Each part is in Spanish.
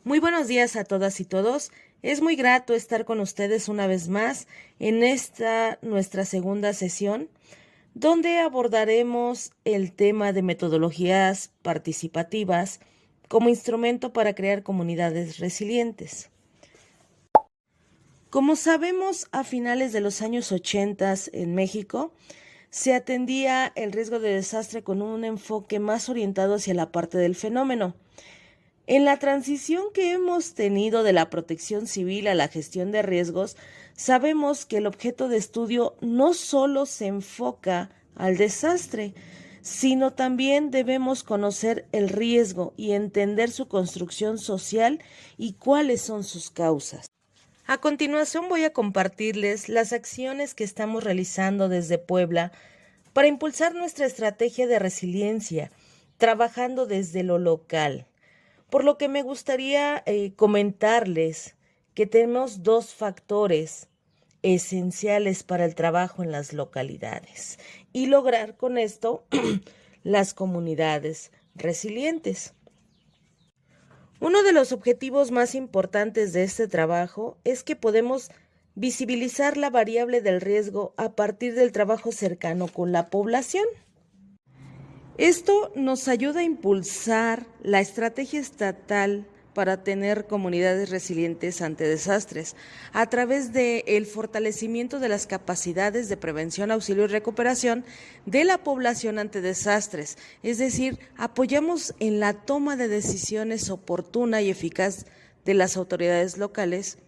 Muy buenos días a todas y todos. Es muy grato estar con ustedes una vez más en esta nuestra segunda sesión, donde abordaremos el tema de metodologías participativas como instrumento para crear comunidades resilientes. Como sabemos, a finales de los años 80 en México, se atendía el riesgo de desastre con un enfoque más orientado hacia la parte del fenómeno. En la transición que hemos tenido de la protección civil a la gestión de riesgos, sabemos que el objeto de estudio no solo se enfoca al desastre, sino también debemos conocer el riesgo y entender su construcción social y cuáles son sus causas. A continuación voy a compartirles las acciones que estamos realizando desde Puebla para impulsar nuestra estrategia de resiliencia, trabajando desde lo local. Por lo que me gustaría comentarles que tenemos dos factores esenciales para el trabajo en las localidades y lograr con esto las comunidades resilientes. Uno de los objetivos más importantes de este trabajo es que podemos visibilizar la variable del riesgo a partir del trabajo cercano con la población. Esto nos ayuda a impulsar la estrategia estatal para tener comunidades resilientes ante desastres a través del fortalecimiento de las capacidades de prevención, auxilio y recuperación de la población ante desastres. Es decir, apoyamos en la toma de decisiones oportuna y eficaz de las autoridades locales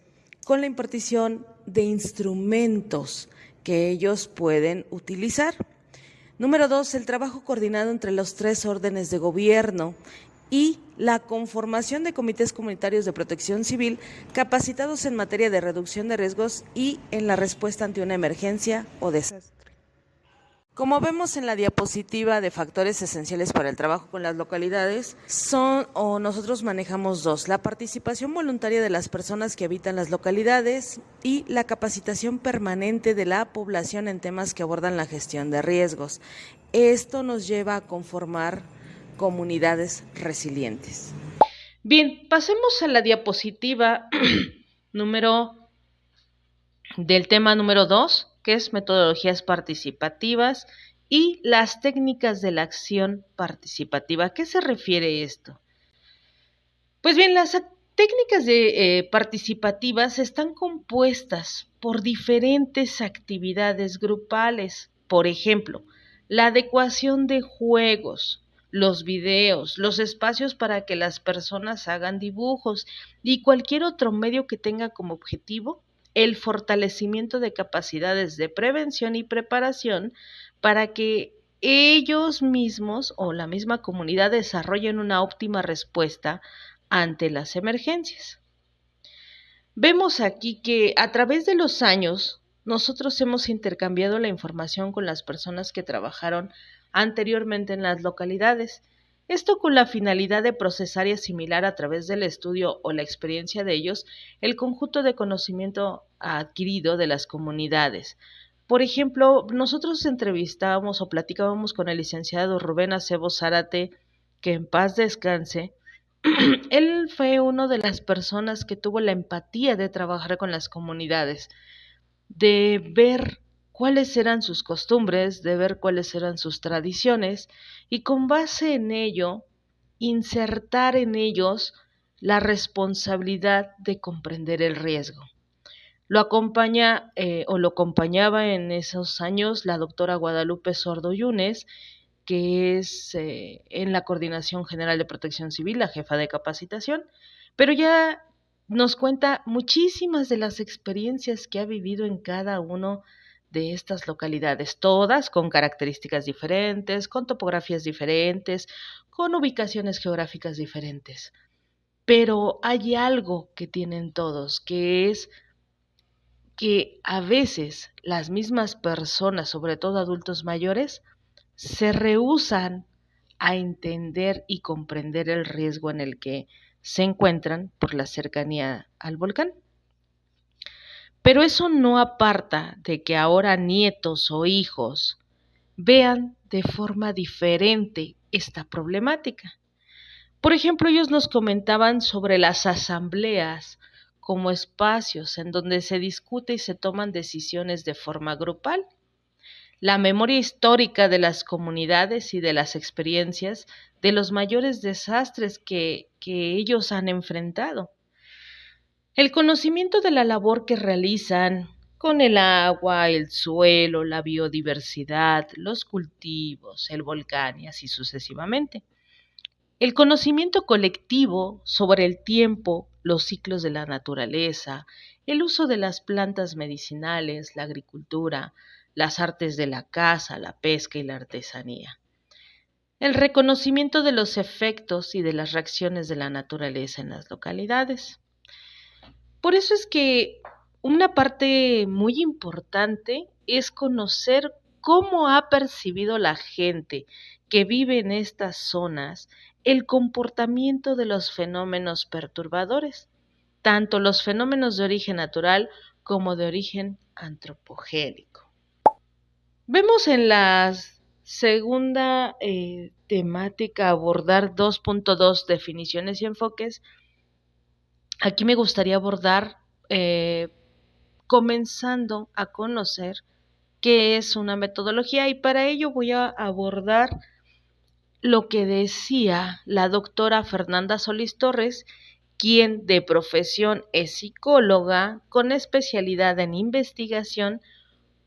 con la impartición de instrumentos que ellos pueden utilizar. Número 2, el trabajo coordinado entre los 3 órdenes de gobierno y la conformación de comités comunitarios de protección civil capacitados en materia de reducción de riesgos y en la respuesta ante una emergencia o desastre. Como vemos en la diapositiva de factores esenciales para el trabajo con las localidades, nosotros manejamos dos: la participación voluntaria de las personas que habitan las localidades y la capacitación permanente de la población en temas que abordan la gestión de riesgos. Esto nos lleva a conformar comunidades resilientes. Bien, pasemos a la diapositiva del tema número 2, que es metodologías participativas y las técnicas de la acción participativa. ¿A qué se refiere esto? Pues bien, las técnicas participativas están compuestas por diferentes actividades grupales. Por ejemplo, la adecuación de juegos, los videos, los espacios para que las personas hagan dibujos y cualquier otro medio que tenga como objetivo el fortalecimiento de capacidades de prevención y preparación para que ellos mismos o la misma comunidad desarrollen una óptima respuesta ante las emergencias. Vemos aquí que a través de los años nosotros hemos intercambiado la información con las personas que trabajaron anteriormente en las localidades. Esto con la finalidad de procesar y asimilar a través del estudio o la experiencia de ellos el conjunto de conocimiento adquirido de las comunidades. Por ejemplo, nosotros entrevistábamos o platicábamos con el licenciado Rubén Acebo Zárate, que en paz descanse. Él fue una de las personas que tuvo la empatía de trabajar con las comunidades, de ver cuáles eran sus costumbres, de ver cuáles eran sus tradiciones y con base en ello, insertar en ellos la responsabilidad de comprender el riesgo. Lo acompañaba en esos años la doctora Guadalupe Sordo Yunes, que es en la Coordinación General de Protección Civil, la jefa de capacitación, pero ya nos cuenta muchísimas de las experiencias que ha vivido en cada uno de estas localidades, todas con características diferentes, con topografías diferentes, con ubicaciones geográficas diferentes. Pero hay algo que tienen todos, que es que a veces las mismas personas, sobre todo adultos mayores, se rehúsan a entender y comprender el riesgo en el que se encuentran por la cercanía al volcán. Pero eso no aparta de que ahora nietos o hijos vean de forma diferente esta problemática. Por ejemplo, ellos nos comentaban sobre las asambleas como espacios en donde se discute y se toman decisiones de forma grupal. La memoria histórica de las comunidades y de las experiencias de los mayores desastres que ellos han enfrentado. El conocimiento de la labor que realizan con el agua, el suelo, la biodiversidad, los cultivos, el volcán y así sucesivamente. El conocimiento colectivo sobre el tiempo, los ciclos de la naturaleza, el uso de las plantas medicinales, la agricultura, las artes de la caza, la pesca y la artesanía. El reconocimiento de los efectos y de las reacciones de la naturaleza en las localidades. Por eso es que una parte muy importante es conocer cómo ha percibido la gente que vive en estas zonas el comportamiento de los fenómenos perturbadores, tanto los fenómenos de origen natural como de origen antropogénico. Vemos en la segunda temática abordar 2.2 definiciones y enfoques. Aquí me gustaría abordar comenzando a conocer qué es una metodología y para ello voy a abordar lo que decía la doctora Fernanda Solís Torres, quien de profesión es psicóloga con especialidad en investigación,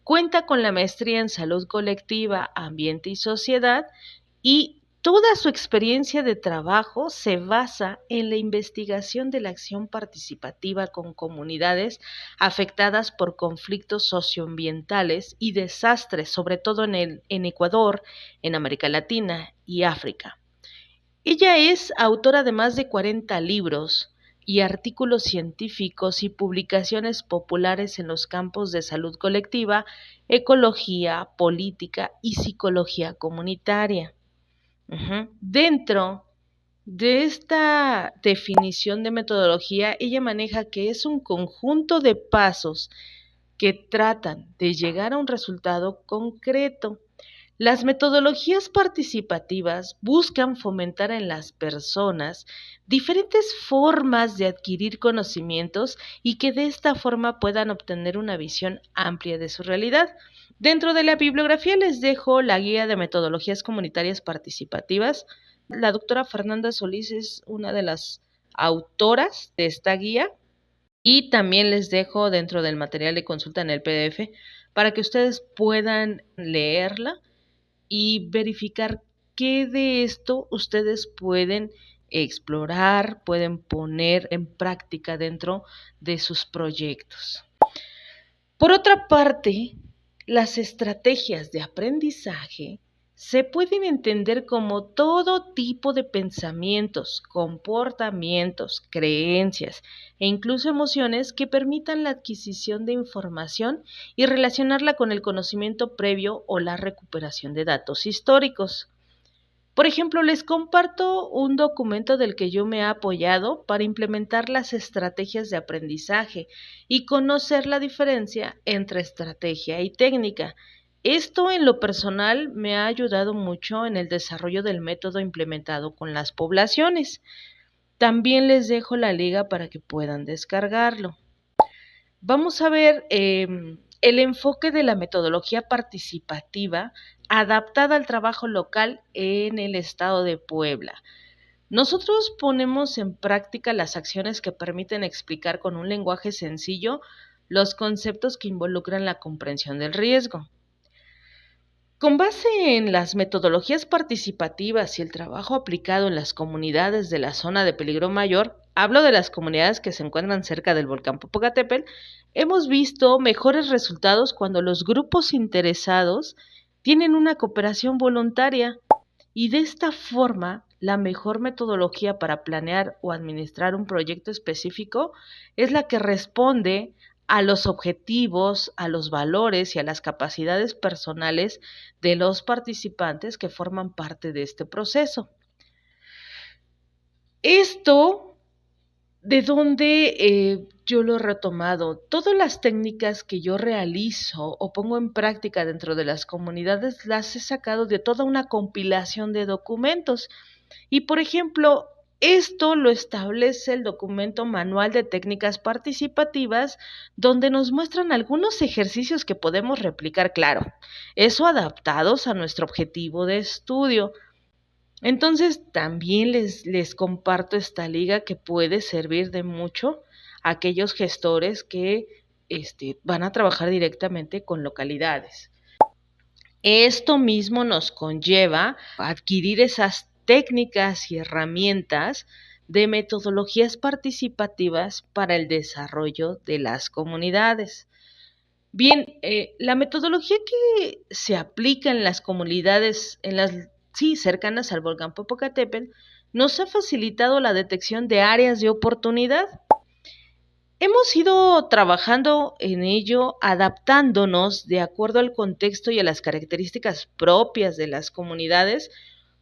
cuenta con la maestría en salud colectiva, ambiente y sociedad y toda su experiencia de trabajo se basa en la investigación de la acción participativa con comunidades afectadas por conflictos socioambientales y desastres, sobre todo en Ecuador, en América Latina y África. Ella es autora de más de 40 libros y artículos científicos y publicaciones populares en los campos de salud colectiva, ecología, política y psicología comunitaria. Dentro de esta definición de metodología, ella maneja que es un conjunto de pasos que tratan de llegar a un resultado concreto. Las metodologías participativas buscan fomentar en las personas diferentes formas de adquirir conocimientos y que de esta forma puedan obtener una visión amplia de su realidad. Dentro de la bibliografía les dejo la guía de metodologías comunitarias participativas. La doctora Fernanda Solís es una de las autoras de esta guía y también les dejo dentro del material de consulta en el PDF para que ustedes puedan leerla y verificar qué de esto ustedes pueden explorar, pueden poner en práctica dentro de sus proyectos. Por otra parte, las estrategias de aprendizaje se pueden entender como todo tipo de pensamientos, comportamientos, creencias e incluso emociones que permitan la adquisición de información y relacionarla con el conocimiento previo o la recuperación de datos históricos. Por ejemplo, les comparto un documento del que yo me he apoyado para implementar las estrategias de aprendizaje y conocer la diferencia entre estrategia y técnica. Esto en lo personal me ha ayudado mucho en el desarrollo del método implementado con las poblaciones. También les dejo la liga para que puedan descargarlo. Vamos a ver el enfoque de la metodología participativa adaptada al trabajo local en el estado de Puebla. Nosotros ponemos en práctica las acciones que permiten explicar con un lenguaje sencillo los conceptos que involucran la comprensión del riesgo. Con base en las metodologías participativas y el trabajo aplicado en las comunidades de la zona de peligro mayor, hablo de las comunidades que se encuentran cerca del volcán Popocatépetl, hemos visto mejores resultados cuando los grupos interesados tienen una cooperación voluntaria y de esta forma la mejor metodología para planear o administrar un proyecto específico es la que responde a los objetivos, a los valores y a las capacidades personales de los participantes que forman parte de este proceso. Esto, ¿de dónde yo lo he retomado? Todas las técnicas que yo realizo o pongo en práctica dentro de las comunidades las he sacado de toda una compilación de documentos. Y, por ejemplo, Esto lo establece el documento Manual de Técnicas Participativas, donde nos muestran algunos ejercicios que podemos replicar, claro, eso adaptados a nuestro objetivo de estudio. Entonces, también les comparto esta liga que puede servir de mucho a aquellos gestores que van a trabajar directamente con localidades. Esto mismo nos conlleva a adquirir esas técnicas y herramientas de metodologías participativas para el desarrollo de las comunidades. Bien, la metodología que se aplica en las comunidades, cercanas al volcán Popocatépetl, nos ha facilitado la detección de áreas de oportunidad. Hemos ido trabajando en ello, adaptándonos de acuerdo al contexto y a las características propias de las comunidades,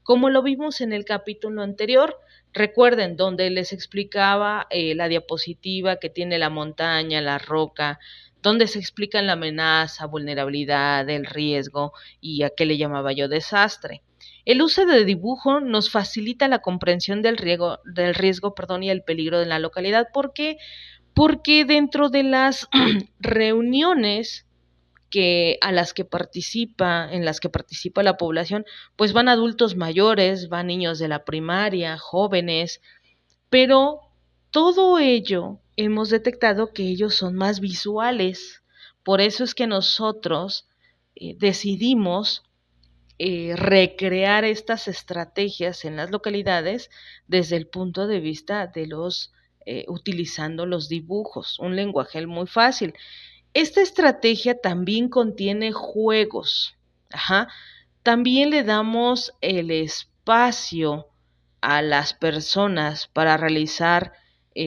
como lo vimos en el capítulo anterior. Recuerden, donde les explicaba la diapositiva que tiene la montaña, la roca, donde se explican la amenaza, vulnerabilidad, el riesgo y a qué le llamaba yo desastre. El uso de dibujo nos facilita la comprensión del riesgo, y el peligro de la localidad. ¿Por qué? Porque dentro de las reuniones en las que participa la población, pues van adultos mayores, van niños de la primaria, jóvenes, pero todo ello hemos detectado que ellos son más visuales. Por eso es que nosotros decidimos recrear estas estrategias en las localidades desde el punto de vista de utilizando los dibujos, un lenguaje muy fácil. Esta estrategia también contiene juegos. También le damos el espacio a las personas para realizar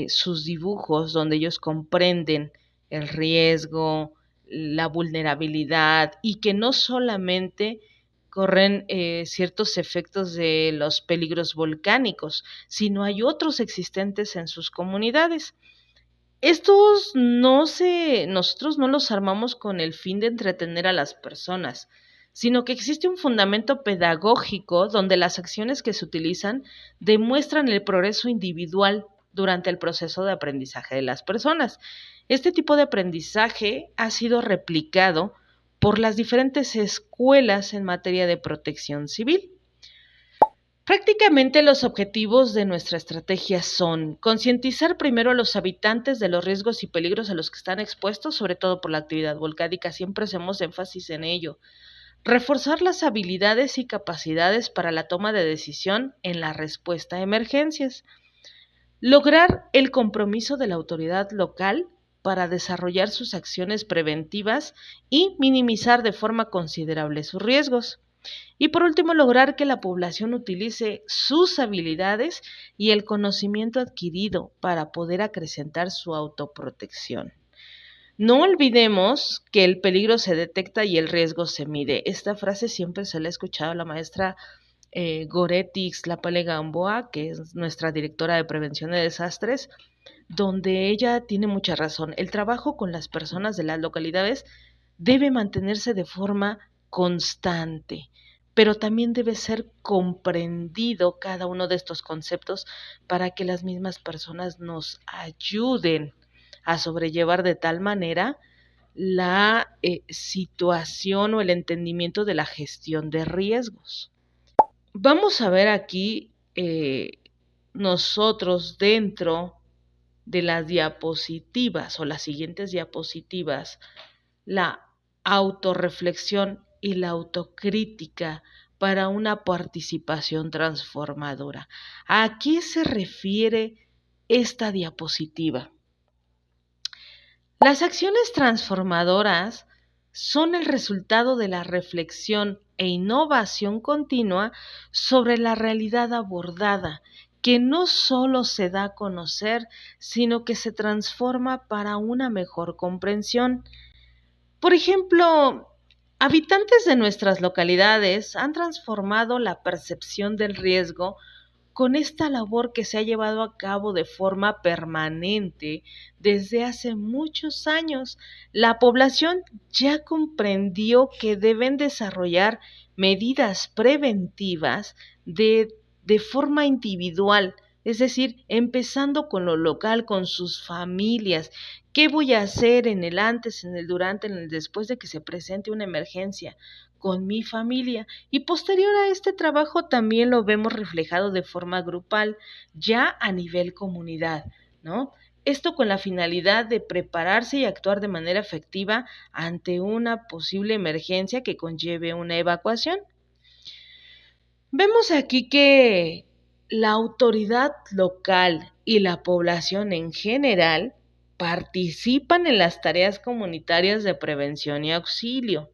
sus dibujos, donde ellos comprenden el riesgo, la vulnerabilidad, y que no solamente corren ciertos efectos de los peligros volcánicos, sino hay otros existentes en sus comunidades. Nosotros no los armamos con el fin de entretener a las personas, sino que existe un fundamento pedagógico donde las acciones que se utilizan demuestran el progreso individual durante el proceso de aprendizaje de las personas. Este tipo de aprendizaje ha sido replicado por las diferentes escuelas en materia de protección civil. Prácticamente los objetivos de nuestra estrategia son concientizar primero a los habitantes de los riesgos y peligros a los que están expuestos, sobre todo por la actividad volcánica, siempre hacemos énfasis en ello. Reforzar las habilidades y capacidades para la toma de decisión en la respuesta a emergencias. Lograr el compromiso de la autoridad local para desarrollar sus acciones preventivas y minimizar de forma considerable sus riesgos. Y por último, lograr que la población utilice sus habilidades y el conocimiento adquirido para poder acrecentar su autoprotección. No olvidemos que el peligro se detecta y el riesgo se mide. Esta frase siempre se la ha escuchado a la maestra Goretti Ixtlapale Gamboa, que es nuestra directora de prevención de desastres, donde ella tiene mucha razón. El trabajo con las personas de las localidades debe mantenerse de forma constante, pero también debe ser comprendido cada uno de estos conceptos para que las mismas personas nos ayuden a sobrellevar de tal manera la situación o el entendimiento de la gestión de riesgos. Vamos a ver aquí nosotros dentro de las diapositivas o las siguientes diapositivas, la autorreflexión y la autocrítica para una participación transformadora. ¿A qué se refiere esta diapositiva? Las acciones transformadoras son el resultado de la reflexión e innovación continua sobre la realidad abordada, que no solo se da a conocer, sino que se transforma para una mejor comprensión. Por ejemplo, habitantes de nuestras localidades han transformado la percepción del riesgo con esta labor que se ha llevado a cabo de forma permanente desde hace muchos años. La población ya comprendió que deben desarrollar medidas preventivas de forma individual Es decir, empezando con lo local, con sus familias. ¿Qué voy a hacer en el antes, en el durante, en el después de que se presente una emergencia con mi familia? Y posterior a este trabajo también lo vemos reflejado de forma grupal, ya a nivel comunidad, ¿no? Esto con la finalidad de prepararse y actuar de manera efectiva ante una posible emergencia que conlleve una evacuación. Vemos aquí que la autoridad local y la población en general participan en las tareas comunitarias de prevención y auxilio.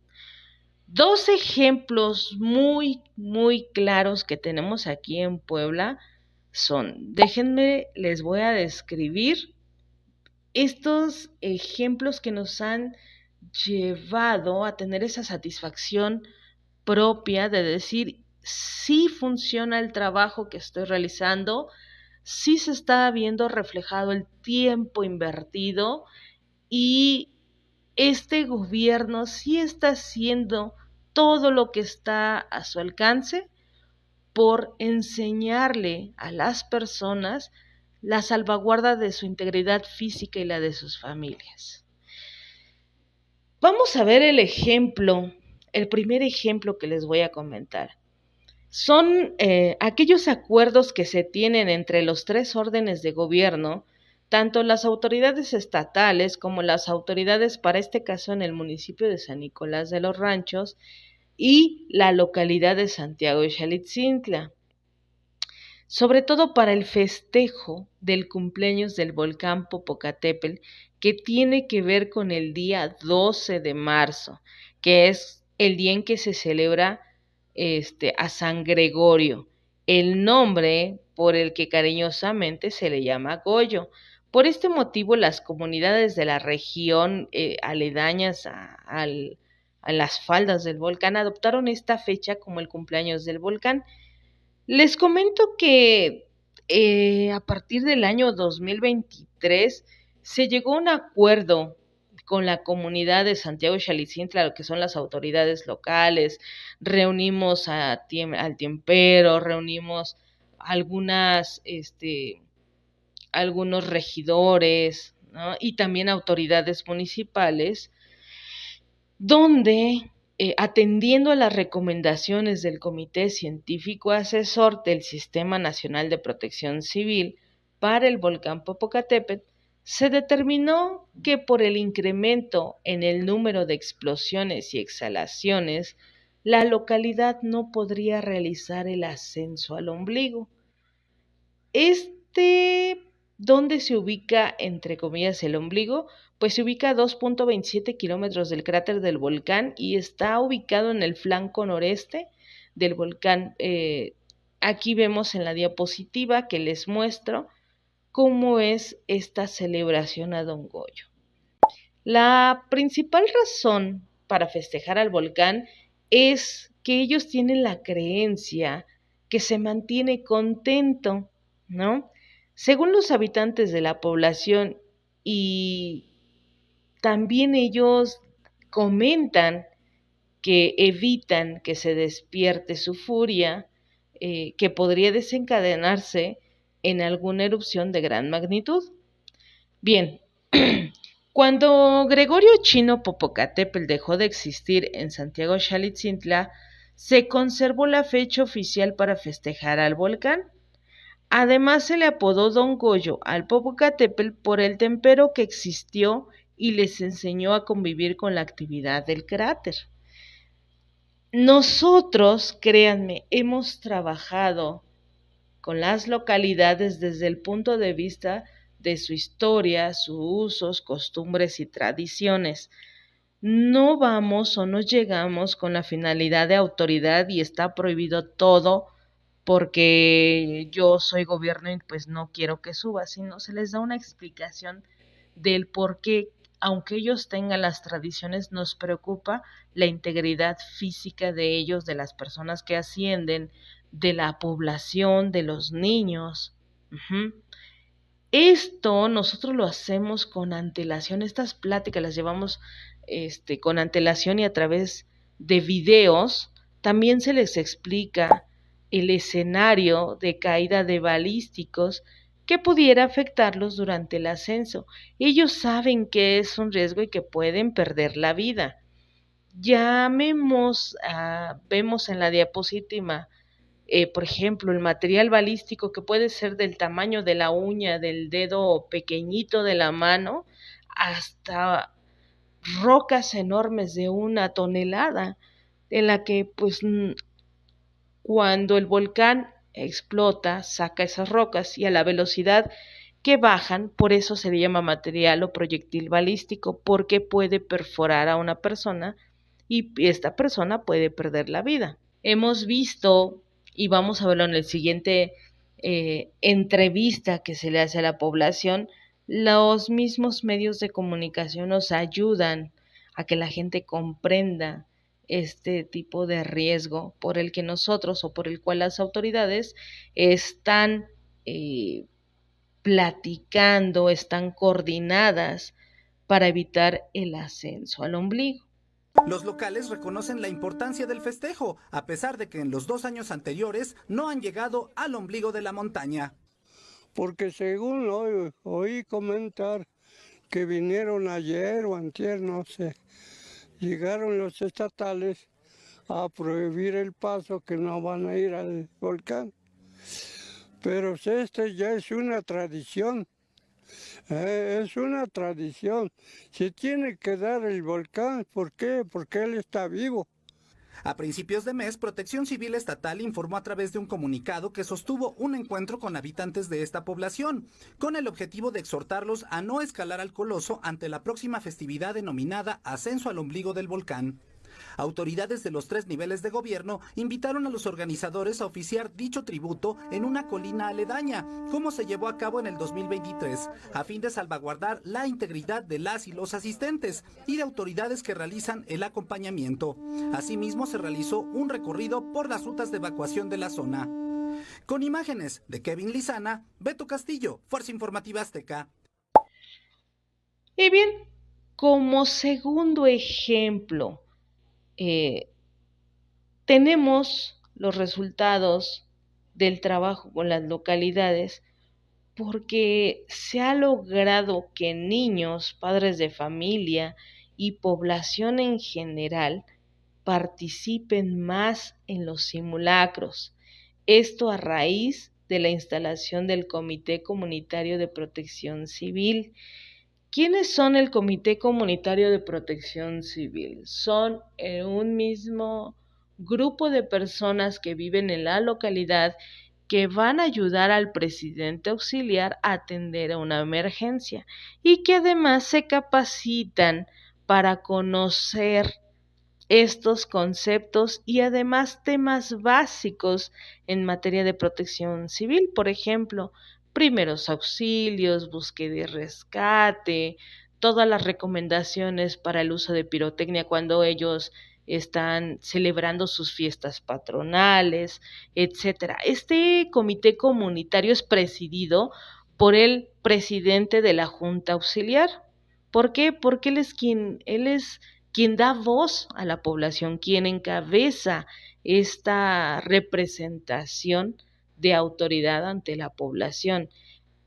Dos ejemplos muy claros que tenemos aquí en Puebla son, déjenme, les voy a describir estos ejemplos que nos han llevado a tener esa satisfacción propia de decir, sí funciona el trabajo que estoy realizando, sí se está viendo reflejado el tiempo invertido y este gobierno sí está haciendo todo lo que está a su alcance por enseñarle a las personas la salvaguarda de su integridad física y la de sus familias. Vamos a ver el ejemplo, el primer ejemplo que les voy a comentar. Son aquellos acuerdos que se tienen entre los tres órdenes de gobierno, tanto las autoridades estatales como las autoridades, para este caso en el municipio de San Nicolás de los Ranchos y la localidad de Santiago de Xalitzintla, sobre todo para el festejo del cumpleaños del volcán Popocatépetl, que tiene que ver con el día 12 de marzo, que es el día en que se celebra a San Gregorio, el nombre por el que cariñosamente se le llama Goyo. Por este motivo, las comunidades de la región aledañas a las faldas del volcán adoptaron esta fecha como el cumpleaños del volcán. Les comento que a partir del año 2023 se llegó a un acuerdo con la comunidad de Santiago de Xalitzintla, lo que son las autoridades locales. Reunimos al tiempero, reunimos algunos regidores, ¿no? Y también autoridades municipales, donde, atendiendo a las recomendaciones del Comité Científico Asesor del Sistema Nacional de Protección Civil para el volcán Popocatépetl, se determinó que por el incremento en el número de explosiones y exhalaciones, la localidad no podría realizar el ascenso al ombligo. ¿Dónde se ubica, entre comillas, el ombligo? Pues se ubica a 2.27 kilómetros del cráter del volcán y está ubicado en el flanco noreste del volcán. Aquí vemos en la diapositiva que les muestro cómo es esta celebración a Don Goyo. La principal razón para festejar al volcán es que ellos tienen la creencia que se mantiene contento, ¿no? Según los habitantes de la población, y también ellos comentan que evitan que se despierte su furia, que podría desencadenarse en alguna erupción de gran magnitud. Bien, cuando Gregorio Chino Popocatépetl dejó de existir en Santiago Xalitzintla, se conservó la fecha oficial para festejar al volcán. Además, se le apodó Don Goyo al Popocatépetl por el tempero que existió y les enseñó a convivir con la actividad del cráter. Nosotros, créanme, hemos trabajado con las localidades desde el punto de vista de su historia, sus usos, costumbres y tradiciones. No vamos o no llegamos con la finalidad de autoridad y está prohibido todo porque yo soy gobierno y pues no quiero que suba, sino se les da una explicación del por qué, aunque ellos tengan las tradiciones, nos preocupa la integridad física de ellos, de las personas que ascienden, de la población, de los niños. Esto nosotros lo hacemos con antelación, estas pláticas las llevamos con antelación y a través de videos. También se les explica el escenario de caída de balísticos que pudiera afectarlos durante el ascenso. Ellos saben que es un riesgo y que pueden perder la vida. Vemos en la diapositiva, por ejemplo, el material balístico que puede ser del tamaño de la uña, del dedo pequeñito de la mano, hasta rocas enormes de 1 tonelada, en la que pues cuando el volcán explota, saca esas rocas y a la velocidad que bajan, por eso se le llama material o proyectil balístico, porque puede perforar a una persona y esta persona puede perder la vida. Hemos visto, y vamos a verlo en el siguiente entrevista que se le hace a la población, los mismos medios de comunicación nos ayudan a que la gente comprenda este tipo de riesgo por el que nosotros o por el cual las autoridades están platicando, están coordinadas para evitar el ascenso al ombligo. Los locales reconocen la importancia del festejo, a pesar de que en los 2 años anteriores no han llegado al ombligo de la montaña. Porque según oí comentar que vinieron ayer o antier, no sé, llegaron los estatales a prohibir el paso, que no van a ir al volcán. Pero este ya es una tradición. Es una tradición. Se tiene que dar el volcán. ¿Por qué? Porque él está vivo. A principios de mes, Protección Civil Estatal informó a través de un comunicado que sostuvo un encuentro con habitantes de esta población, con el objetivo de exhortarlos a no escalar al coloso ante la próxima festividad denominada Ascenso al Ombligo del Volcán. Autoridades de los 3 niveles de gobierno invitaron a los organizadores a oficiar dicho tributo en una colina aledaña, como se llevó a cabo en el 2023, a fin de salvaguardar la integridad de las y los asistentes y de autoridades que realizan el acompañamiento. Asimismo, se realizó un recorrido por las rutas de evacuación de la zona. Con imágenes de Kevin Lizana, Beto Castillo, Fuerza Informativa Azteca. Y bien, como segundo ejemplo, tenemos los resultados del trabajo con las localidades, porque se ha logrado que niños, padres de familia y población en general participen más en los simulacros. Esto a raíz de la instalación del Comité Comunitario de Protección Civil. ¿Quiénes son el Comité Comunitario de Protección Civil? Son un mismo grupo de personas que viven en la localidad que van a ayudar al presidente auxiliar a atender a una emergencia y que además se capacitan para conocer estos conceptos y además temas básicos en materia de protección civil, por ejemplo, primeros auxilios, búsqueda y rescate, todas las recomendaciones para el uso de pirotecnia cuando ellos están celebrando sus fiestas patronales, etcétera. Este comité comunitario es presidido por el presidente de la Junta Auxiliar. ¿Por qué? Porque él es quien da voz a la población, quien encabeza esta representación de autoridad ante la población.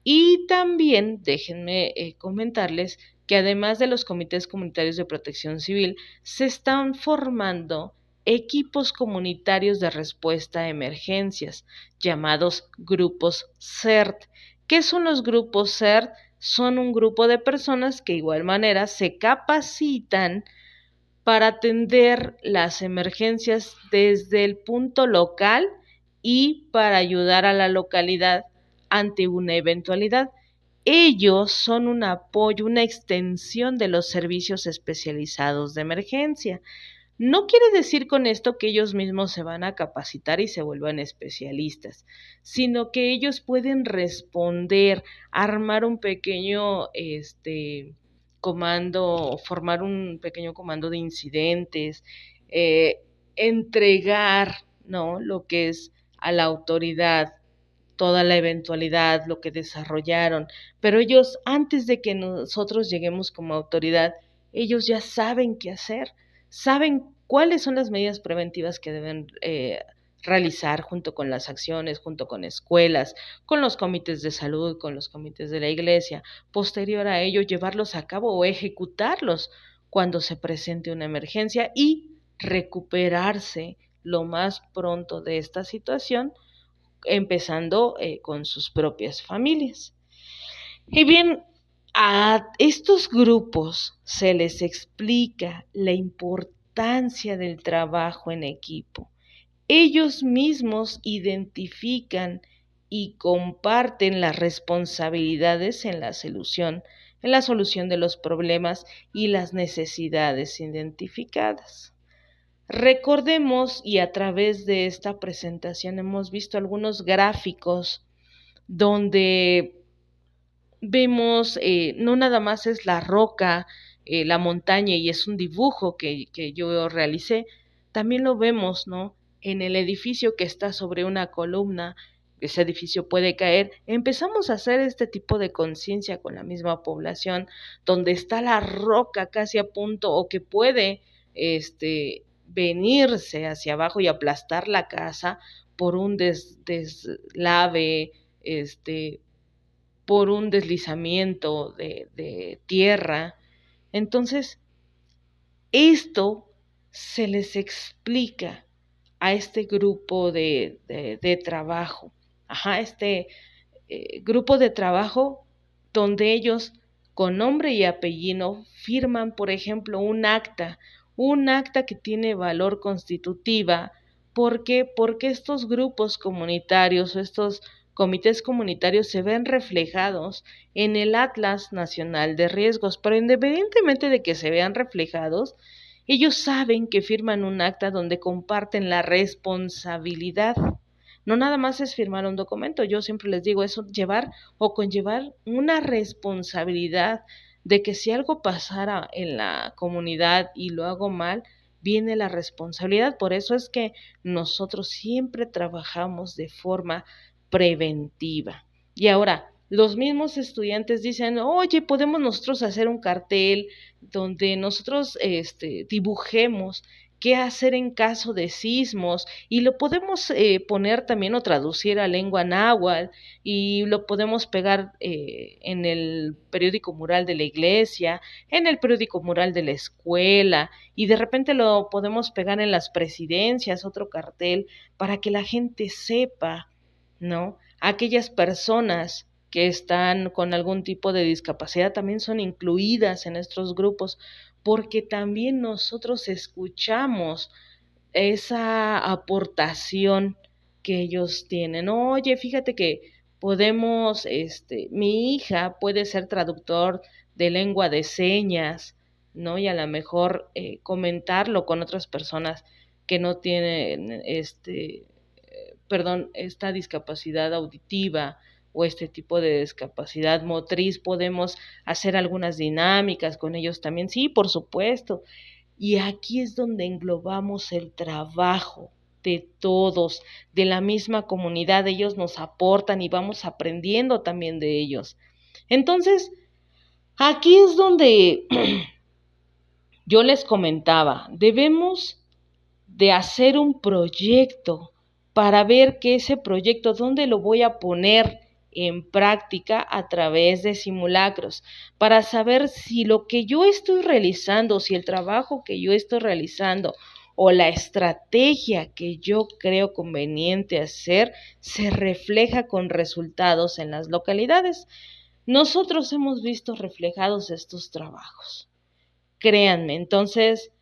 Y también déjenme comentarles que además de los comités comunitarios de protección civil, se están formando equipos comunitarios de respuesta a emergencias, llamados grupos CERT. ¿Qué son los grupos CERT? Son un grupo de personas que de igual manera se capacitan para atender las emergencias desde el punto local y para ayudar a la localidad ante una eventualidad. Ellos son un apoyo, una extensión de los servicios especializados de emergencia. No quiere decir con esto que ellos mismos se van a capacitar y se vuelvan especialistas, sino que ellos pueden responder, armar un pequeño comando, formar un pequeño comando de incidentes, entregar, ¿no?, lo que es a la autoridad toda la eventualidad, lo que desarrollaron, pero ellos, antes de que nosotros lleguemos como autoridad, ellos ya saben qué hacer, saben cuáles son las medidas preventivas que deben realizar junto con las acciones, junto con escuelas, con los comités de salud, con los comités de la iglesia, posterior a ello llevarlos a cabo o ejecutarlos cuando se presente una emergencia y recuperarse lo más pronto de esta situación, empezando con sus propias familias. Y bien, a estos grupos se les explica la importancia del trabajo en equipo. Ellos mismos identifican y comparten las responsabilidades en la solución de los problemas y las necesidades identificadas. Recordemos, y a través de esta presentación hemos visto algunos gráficos donde vemos, no nada más es la roca, la montaña y es un dibujo que yo realicé, también lo vemos, ¿no? En el edificio que está sobre una columna, ese edificio puede caer. Empezamos a hacer este tipo de conciencia con la misma población, donde está la roca casi a punto o que puede venirse hacia abajo y aplastar la casa por un deslave, por un deslizamiento de tierra. Entonces, esto se les explica a este grupo de trabajo, grupo de trabajo donde ellos con nombre y apellido firman, por ejemplo, un acta que tiene valor constitutiva. ¿Por qué? Porque estos grupos comunitarios o estos comités comunitarios se ven reflejados en el Atlas Nacional de Riesgos, pero independientemente de que se vean reflejados, ellos saben que firman un acta donde comparten la responsabilidad. No nada más es firmar un documento, yo siempre les digo eso, llevar o conllevar una responsabilidad de que si algo pasara en la comunidad y lo hago mal, viene la responsabilidad. Por eso es que nosotros siempre trabajamos de forma preventiva. Y ahora, los mismos estudiantes dicen, oye, podemos nosotros hacer un cartel donde nosotros dibujemos qué hacer en caso de sismos y lo podemos poner también o traducir a lengua náhuatl y lo podemos pegar en el periódico mural de la iglesia, en el periódico mural de la escuela y de repente lo podemos pegar en las presidencias, otro cartel, para que la gente sepa, ¿no? Aquellas personas que están con algún tipo de discapacidad también son incluidas en estos grupos, porque también nosotros escuchamos esa aportación que ellos tienen. Oye, fíjate que podemos, mi hija puede ser traductor de lengua de señas, ¿no? Y a lo mejor comentarlo con otras personas que no tienen, esta discapacidad auditiva o este tipo de discapacidad motriz, podemos hacer algunas dinámicas con ellos también. Sí, por supuesto. Y aquí es donde englobamos el trabajo de todos, de la misma comunidad. Ellos nos aportan y vamos aprendiendo también de ellos. Entonces, aquí es donde yo les comentaba, debemos de hacer un proyecto para ver que ese proyecto, ¿dónde lo voy a poner en práctica? A través de simulacros, para saber si lo que yo estoy realizando, si el trabajo que yo estoy realizando o la estrategia que yo creo conveniente hacer se refleja con resultados en las localidades. Nosotros hemos visto reflejados estos trabajos. Créanme, entonces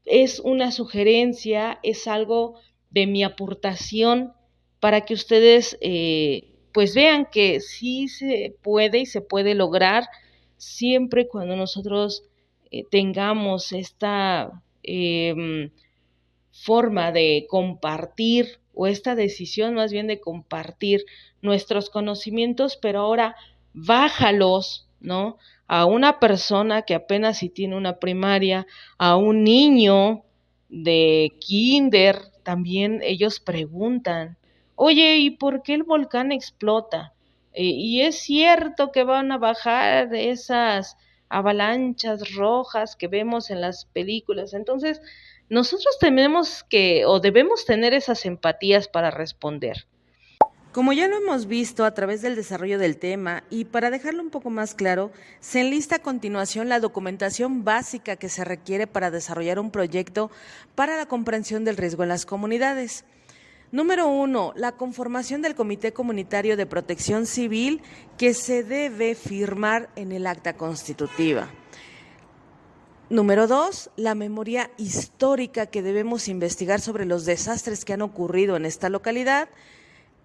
es una sugerencia, es algo de mi aportación para que ustedes pues vean que sí se puede y se puede lograr siempre cuando nosotros tengamos esta forma de compartir o esta decisión más bien de compartir nuestros conocimientos, pero ahora bájalos, ¿no? A una persona que apenas si tiene una primaria, a un niño de kinder, también ellos preguntan, oye, ¿y por qué el volcán explota? Y es cierto que van a bajar esas avalanchas rojas que vemos en las películas. Entonces, nosotros tenemos que o debemos tener esas empatías para responder. Como ya lo hemos visto a través del desarrollo del tema y para dejarlo un poco más claro, se enlista a continuación la documentación básica que se requiere para desarrollar un proyecto para la comprensión del riesgo en las comunidades. Número 1, la conformación del Comité Comunitario de Protección Civil que se debe firmar en el acta constitutiva. Número 2, la memoria histórica que debemos investigar sobre los desastres que han ocurrido en esta localidad.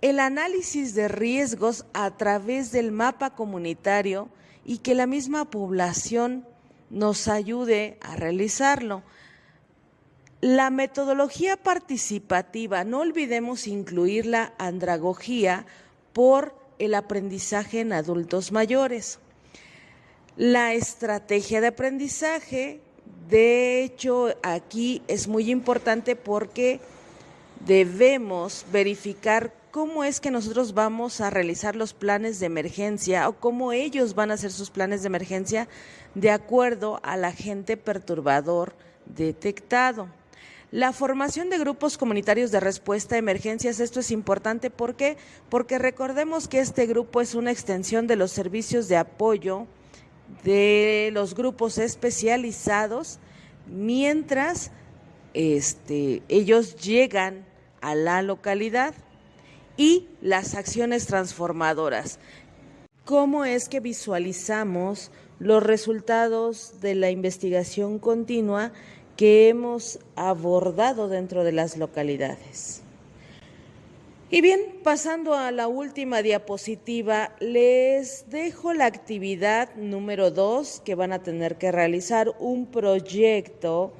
El análisis de riesgos a través del mapa comunitario y que la misma población nos ayude a realizarlo. La metodología participativa, no olvidemos incluir la andragogía por el aprendizaje en adultos mayores. La estrategia de aprendizaje, de hecho, aquí es muy importante porque debemos verificar cómo es que nosotros vamos a realizar los planes de emergencia o cómo ellos van a hacer sus planes de emergencia de acuerdo al agente perturbador detectado. La formación de grupos comunitarios de respuesta a emergencias, esto es importante, ¿por qué? Porque recordemos que este grupo es una extensión de los servicios de apoyo de los grupos especializados mientras ellos llegan a la localidad. Y las acciones transformadoras. ¿Cómo es que visualizamos los resultados de la investigación continua que hemos abordado dentro de las localidades? Y bien, pasando a la última diapositiva, les dejo la actividad número 2 que van a tener que realizar un proyecto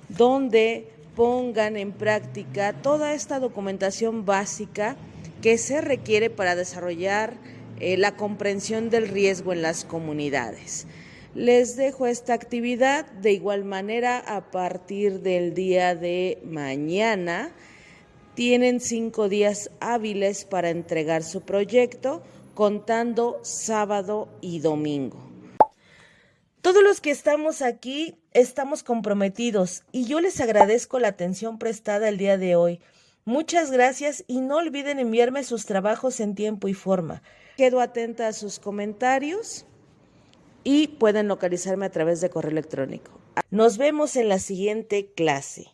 donde pongan en práctica toda esta documentación básica que se requiere para desarrollar la comprensión del riesgo en las comunidades. Les dejo esta actividad de igual manera a partir del día de mañana. Tienen 5 días hábiles para entregar su proyecto, contando sábado y domingo. Todos los que estamos aquí estamos comprometidos y yo les agradezco la atención prestada el día de hoy. Muchas gracias y no olviden enviarme sus trabajos en tiempo y forma. Quedo atenta a sus comentarios y pueden localizarme a través de correo electrónico. Nos vemos en la siguiente clase.